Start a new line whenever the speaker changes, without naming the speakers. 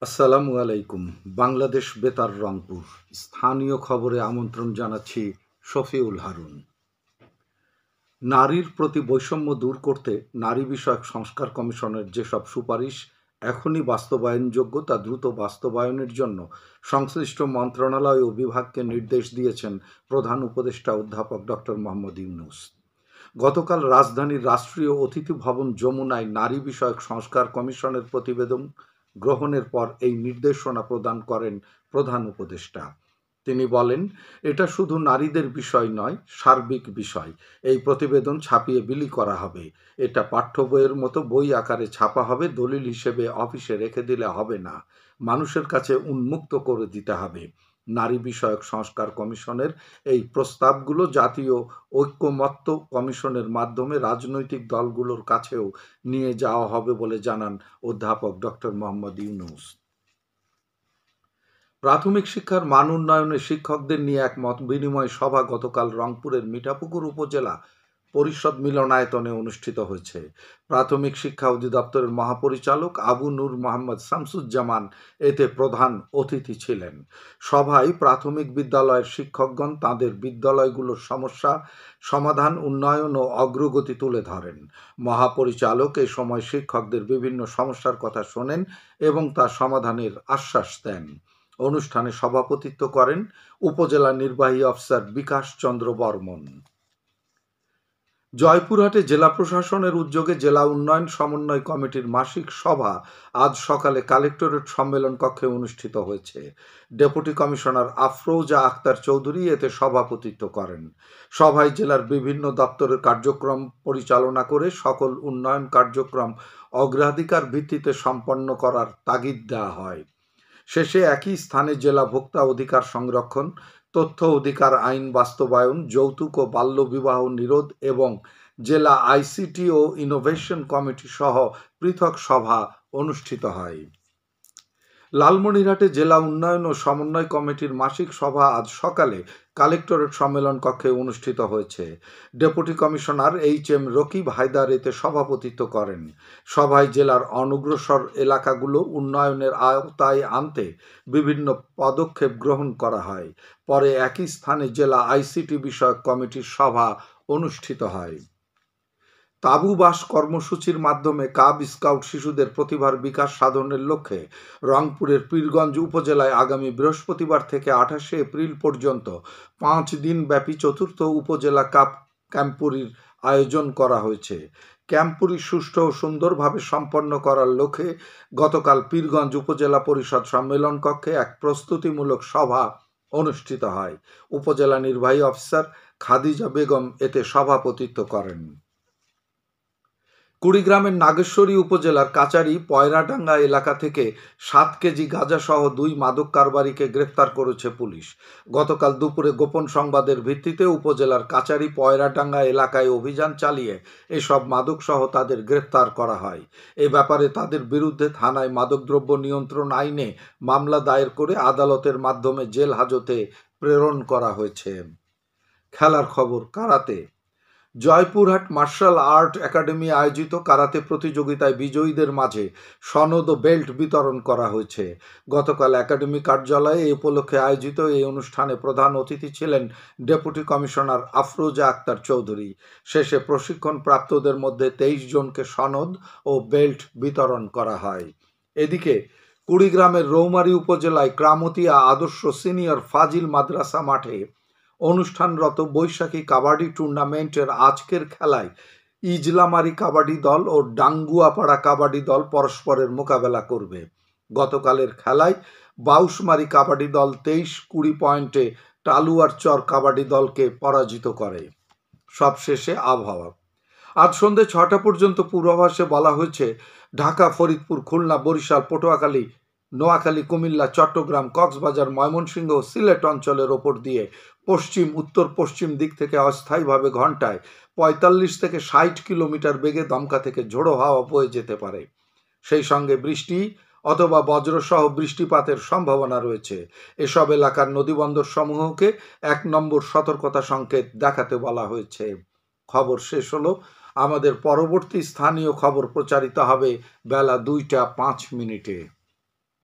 আসসালামু আলাইকুম। বাংলাদেশ বেতার রংপুর স্থানীয় খবরে আমন্ত্রণ জানাচ্ছি শফিউল হারুন। নারীর প্রতি বৈষম্য দূর করতে নারী বিষয়ক সংস্কার কমিশনের যেসব সুপারিশ এখনই বাস্তবায়নযোগ্য তা দ্রুত বাস্তবায়নের জন্য সংশ্লিষ্ট মন্ত্রণালয় ও বিভাগকে নির্দেশ দিয়েছেন প্রধান উপদেষ্টা অধ্যাপক ডক্টর মোহাম্মদ ইউনূস। গতকাল রাজধানীর রাষ্ট্রীয় অতিথি ভবন যমুনায় নারী বিষয়ক সংস্কার কমিশনের প্রতিবেদন গ্রহণের পর এই নির্দেশনা প্রদান করেন প্রধান উপদেষ্টা। তিনি বলেন, এটা শুধু নারীদের বিষয় নয়, সার্বিক বিষয়। এই প্রতিবেদন ছাপিয়ে বিলি করা হবে। এটা পাঠ্য বইয়ের মতো বই আকারে ছাপা হবে, দলিল হিসেবে অফিসে রেখে দিলে হবে না, মানুষের কাছে উন্মুক্ত করে দিতে হবে। নারী বিষয়ক সংস্কার কমিশনের এই প্রস্তাবগুলো জাতীয় ঐকমত্য কমিশনের মাধ্যমে রাজনৈতিক দলগুলোর কাছেও নিয়ে যাওয়া হবে বলে জানান অধ্যাপক ডক্টর মোহাম্মদ ইউনূস। প্রাথমিক শিক্ষার মান উন্নয়নে শিক্ষকদের নিয়ে এক মত বিনিময় সভা গতকাল রংপুরের মিঠাপুকুর উপজেলা পরিষদ মিলনায়তনে অনুষ্ঠিত হয়েছে। প্রাথমিক শিক্ষা অধিদপ্তরের মহাপরিচালক আবু নূর মোহাম্মদ শামসুজ্জামান এতে প্রধান অতিথি ছিলেন। সভায় প্রাথমিক বিদ্যালয়ের শিক্ষকগণ তাঁদের বিদ্যালয়গুলোর সমস্যা সমাধান, উন্নয়ন ও অগ্রগতি তুলে ধরেন। মহাপরিচালক এ সময় শিক্ষকদের বিভিন্ন সমস্যার কথা শোনেন এবং তা সমাধানের আশ্বাস দেন। অনুষ্ঠানে সভাপতিত্ব করেন উপজেলা নির্বাহী অফিসার বিকাশ চন্দ্র বর্মন। জয়পুরহাটে জেলা প্রশাসনের উদ্যোগে জেলা উন্নয়ন সমন্বয় কমিটির মাসিক সভা আজ সকালে কালেক্টরেট সম্মেলন কক্ষে অনুষ্ঠিত হয়েছে। ডেপুটি কমিশনার আফরোজা আক্তার চৌধুরী এতে সভাপতিত্ব করেন। সভায় জেলার বিভিন্ন দপ্তরের কার্যক্রম পরিচালনা করে সকল উন্নয়ন কার্যক্রম অগ্রাধিকার ভিত্তিতে সম্পন্ন করার তাগিদ দেওয়া হয়। শেষে একই স্থানে জেলা ভোক্তা অধিকার সংরক্ষণ, তথ্য অধিকার আইন বাস্তবায়ন, যৌতুক ও বাল্যবিবাহ নিরোধ এবং জেলা আইসিটি ও ইনোভেশন কমিটি সহ পৃথক সভা অনুষ্ঠিত হয়। লালমনিরহাটে জেলা উন্নয়ন ও সমন্বয় কমিটির মাসিক সভা আজ সকালে কালেক্টরেট সম্মেলন কক্ষে অনুষ্ঠিত হয়েছে। Deputy commissioner H M. Rakib Haider এতে সভাপতিত্ব করেন। সভায় জেলার অনগ্রসর এলাকাগুলো উন্নয়নের আওতায় আনতে বিভিন্ন পদক্ষেপ গ্রহণ করা হয়। পরে একই স্থানে জেলা আইসিটি বিষয়ক কমিটির সভা অনুষ্ঠিত হয়। তাঁবুবাস কর্মসূচির মাধ্যমে কাব স্কাউট শিশুদের প্রতিভার বিকাশ সাধনের লক্ষ্যে রংপুরের পীরগঞ্জ উপজেলায় আগামী বৃহস্পতিবার থেকে 28শে এপ্রিল পর্যন্ত 5 দিন ব্যাপী চতুর্থ উপজেলা কাব ক্যাম্পুরির আয়োজন করা হয়েছে। ক্যাম্পুরি সুষ্ঠু ও সুন্দরভাবে সম্পন্ন করার লক্ষ্যে গতকাল পীরগঞ্জ উপজেলা পরিষদ সম্মেলন কক্ষে এক প্রস্তুতিমূলক সভা অনুষ্ঠিত হয়। উপজেলা নির্বাহী অফিসার খাদিজা বেগম এতে সভাপতিত্ব করেন। কুড়িগ্রামের নাগেশ্বরী উপজেলার কাচারি পয়রাডাঙ্গা এলাকা থেকে 7 কেজি গাঁজাসহ 2 মাদক কারবারিকে গ্রেফতার করেছে পুলিশ। গতকাল দুপুরে গোপন সংবাদের ভিত্তিতে উপজেলার কাচারি পয়রাডাঙ্গা এলাকায় অভিযান চালিয়ে এসব মাদকসহ তাদের গ্রেফতার করা হয়। এ ব্যাপারে তাদের বিরুদ্ধে থানায় মাদকদ্রব্য নিয়ন্ত্রণ আইনে মামলা দায়ের করে আদালতের মাধ্যমে জেল হাজতে প্রেরণ করা হয়েছে। খেলার খবর, karate. Joypurhat martial art academy আয়োজিত কারাতে প্রতিযোগিতায় বিজয়ীদের মাঝে সনদ ও বেল্ট বিতরণ করা হয়েছে। গতকাল একাডেমি কার্যালয়ে এই উপলক্ষে আয়োজিত এই অনুষ্ঠানে প্রধান অতিথি ছিলেন ডেপুটি কমিশনার আফরোজা আক্তার চৌধুরী। শেষে প্রশিক্ষণ প্রাপ্তদের মধ্যে 23 জনকে সনদ ও বেল্ট বিতরণ করা হয়। এদিকে কুড়িগ্রামের রৌমারী উপজেলায় ক্রামতিয়া আদর্শ সিনিয়র ফাজিল মাদ্রাসা মাঠে অনুষ্ঠানরত বৈশাখী কাবাডি টুর্নামেন্টের আজকের খেলায় ইজলামারি কাবাডি দল ও ডাঙ্গুয়াপাড়া কাবাডি দল পরস্পরের মোকাবেলা করবে। গতকালের খেলায় বাউশমারি কাবাডি দল 23-20 পয়েন্টে টালুয়ার চর কাবাডি দলকে পরাজিত করে। সবশেষে আবহাওয়া। আজ সন্ধ্যে 6টা পর্যন্ত পূর্বাভাসে বলা হয়েছে ঢাকা, ফরিদপুর, খুলনা, বরিশাল, পটুয়াখালী, নোয়াখালী, কুমিল্লা, চট্টগ্রাম, কক্সবাজার, ময়মনসিংহ, সিলেট অঞ্চলের ওপর দিয়ে পশ্চিম উত্তর পশ্চিম দিক থেকে অস্থায়ীভাবে ঘন্টায় 45 থেকে 60 কিলোমিটার বেগে দমকা থেকে ঝোড়ো হাওয়া বয়ে যেতে পারে। সেই সঙ্গে বৃষ্টি অথবা বজ্রসহ বৃষ্টিপাতের সম্ভাবনা রয়েছে। এসব এলাকার নদীবন্দর সমূহকে 1 নম্বর সতর্কতা সংকেত দেখাতে বলা হয়েছে। খবর শেষ হলো। আমাদের পরবর্তী স্থানীয় খবর প্রচারিত হবে বেলা 2টা 5 মিনিটে।